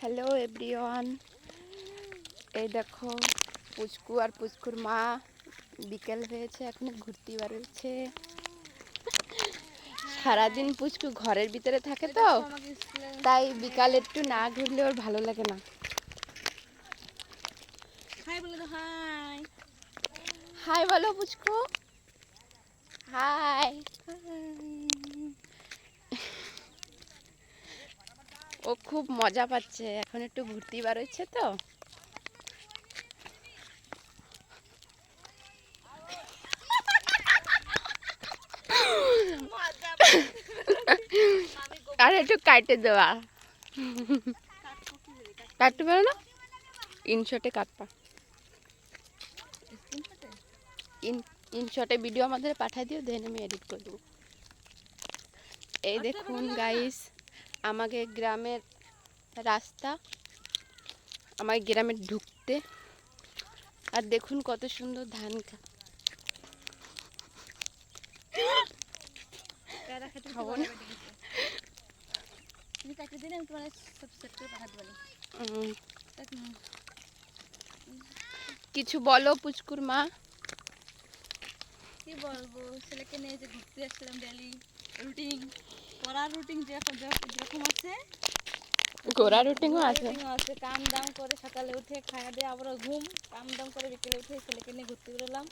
Hello everyone, এই দেখো পুচকু আর পুচকুর মা বিকেল হয়েছে, এখন ঘুরতে বেরোচ্ছে। সারাদিন পুচকু ঘরের ভিতরে থাকে তো, তাই বিকালে একটু না ঘুরলে ওর ভালো লাগে না। হাই বলে দাও, হাই হাই বলো পুচকু, হাই। ও খুব মজা পাচ্ছে, এখন একটু ঘুরতে বেরোচ্ছে তো। আর একটু কাটে দেওয়া, কাটতে পারো না? ইনশটে কাটপা, ইনশটে ভিডিও আমাদের পাঠিয়ে দিও, দেন আমি এডিট করে দেবো। এই দেখুন গাইস, আমাকে গ্রামের রাস্তা, আমার গ্রামে ঢুকতে, আর দেখুন কত সুন্দর ধান খাবো না। কিছু বলো পুচকুর মা। কি বলবো, ছেলেকে নিয়ে যে ঘুরতে আসলাম, ডেলি রুটিন পড়ার রুটিন যেরকম আছে, গোড়া রুটিনও আছে। কাম দাম করে সকালে উঠে খাওয়া দিয়ে আবার ঘুম, কাম দাম করে বিকেলে উঠে ছেলেকে নিয়ে ঘুরতে বেরোলাম।